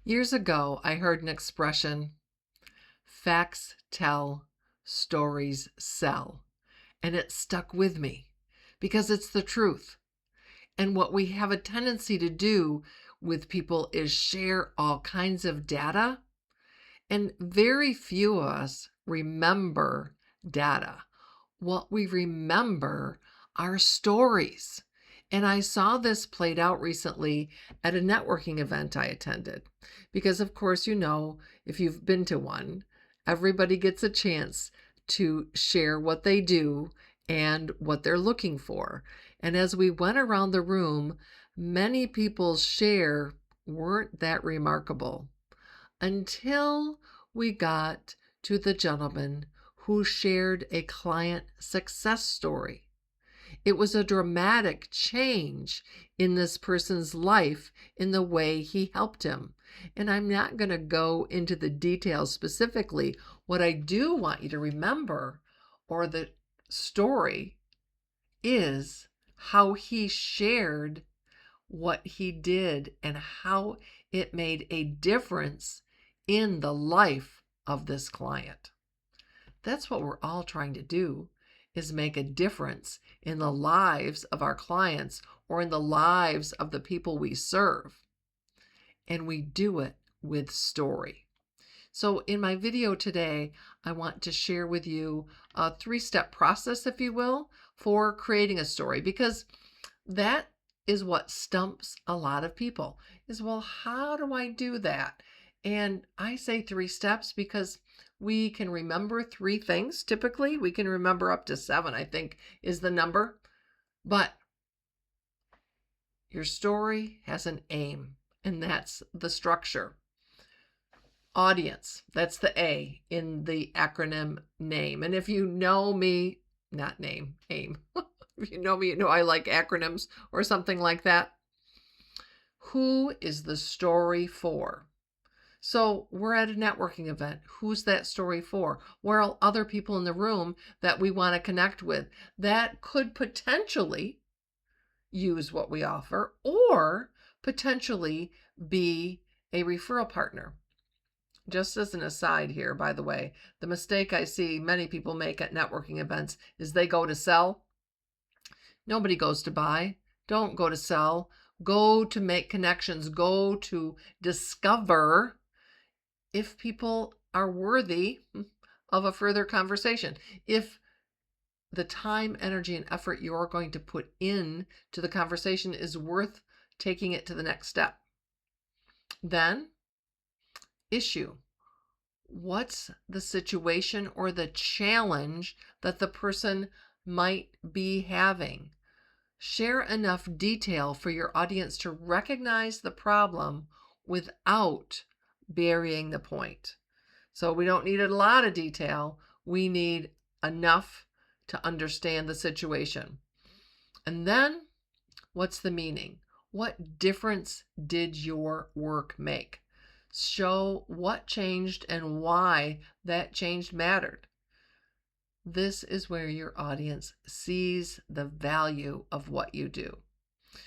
Years ago, I heard an expression, facts tell, stories sell, and it stuck with me because it's the truth. And what we have a tendency to do with people is share all kinds of data, and very few of us remember data. What we remember are stories. And I saw this played out recently at a networking event I attended. Because, of course, if you've been to one, everybody gets a chance to share what they do and what they're looking for. And as we went around the room, many people's share weren't that remarkable until we got to the gentleman who shared a client success story. It was a dramatic change in this person's life in the way he helped him. And I'm not going to go into the details specifically. What I do want you to remember, or the story, is how he shared what he did and how it made a difference in the life of this client. That's what we're all trying to do, is make a difference in the lives of our clients or in the lives of the people we serve. And we do it with story. So in my video today, I want to share with you a 3-step process, if you will, for creating a story, because that is what stumps a lot of people is, well, how do I do that? And I say 3 steps because we can remember 3 things. Typically, we can remember up to 7, I think, is the number. But your story has an aim, and that's the structure. Audience, that's the A in the acronym NAME. And if you know me, not name, AIM. If you know me, you know I like acronyms or something like that. Who is the story for? So we're at a networking event. Who's that story for? Where are other people in the room that we want to connect with that could potentially use what we offer or potentially be a referral partner? Just as an aside here, by the way, the mistake I see many people make at networking events is they go to sell. Nobody goes to buy. Don't go to sell. Go to make connections. Go to discover if people are worthy of a further conversation. If the time, energy, and effort you're going to put in to the conversation is worth taking it to the next step. Then, issue. What's the situation or the challenge that the person might be having? Share enough detail for your audience to recognize the problem without burying the point. So we don't need a lot of detail. We need enough to understand the situation. And then, what's the meaning? What difference did your work make? Show what changed and why that change mattered. This is where your audience sees the value of what you do.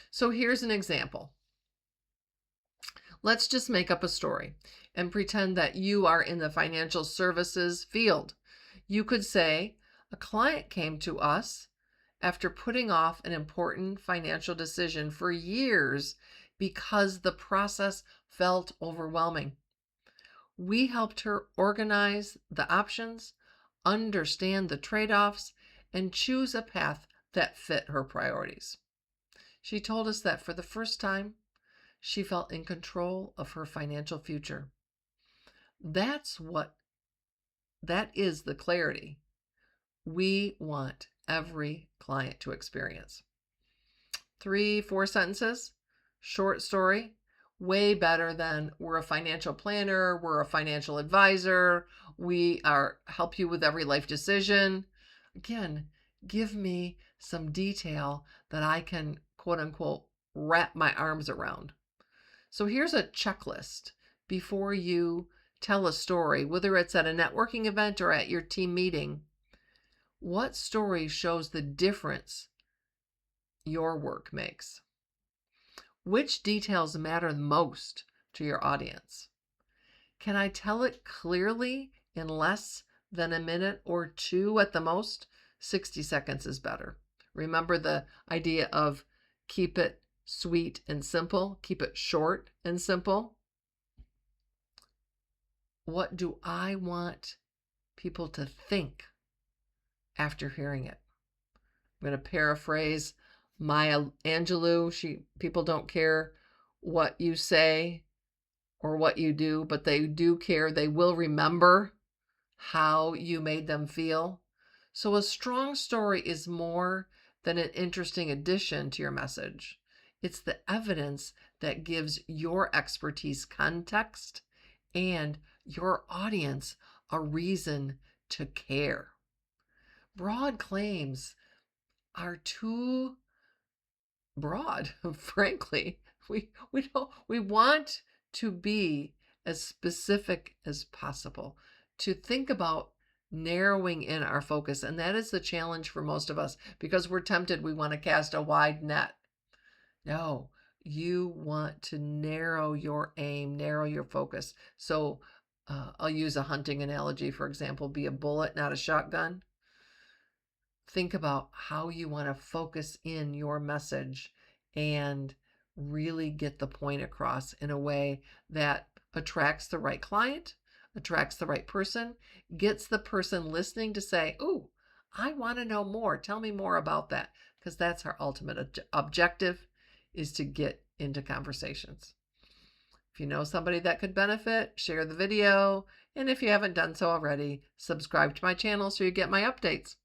So here's an example. Let's just make up a story and pretend that you are in the financial services field. You could say, a client came to us after putting off an important financial decision for years because the process felt overwhelming. We helped her organize the options, understand the trade-offs, and choose a path that fit her priorities. She told us that for the first time, she felt in control of her financial future. That is the clarity we want every client to experience. 3, 4 sentences, short story, way better than we're a financial planner, we're a financial advisor, we help you with every life decision. Again, give me some detail that I can, quote unquote, wrap my arms around. So here's a checklist before you tell a story, whether it's at a networking event or at your team meeting. What story shows the difference your work makes? Which details matter most to your audience? Can I tell it clearly in less than a minute or two at the most? 60 seconds is better. Remember the idea of keep it sweet and simple, keep it short and simple. What do I want people to think after hearing it? I'm going to paraphrase Maya Angelou. People don't care what you say or what you do, but they do care. They will remember how you made them feel. So a strong story is more than an interesting addition to your message. It's the evidence that gives your expertise context and your audience a reason to care. Broad claims are too broad, frankly. We want to be as specific as possible, to think about narrowing in our focus. And that is the challenge for most of us, because we're tempted, we want to cast a wide net. No, you want to narrow your aim, narrow your focus. So I'll use a hunting analogy, for example, be a bullet, not a shotgun. Think about how you want to focus in your message and really get the point across in a way that attracts the right client, attracts the right person, gets the person listening to say, "Ooh, I want to know more. Tell me more about that." Because that's our ultimate objective, is to get into conversations. If you know somebody that could benefit, share the video. And if you haven't done so already, subscribe to my channel so you get my updates.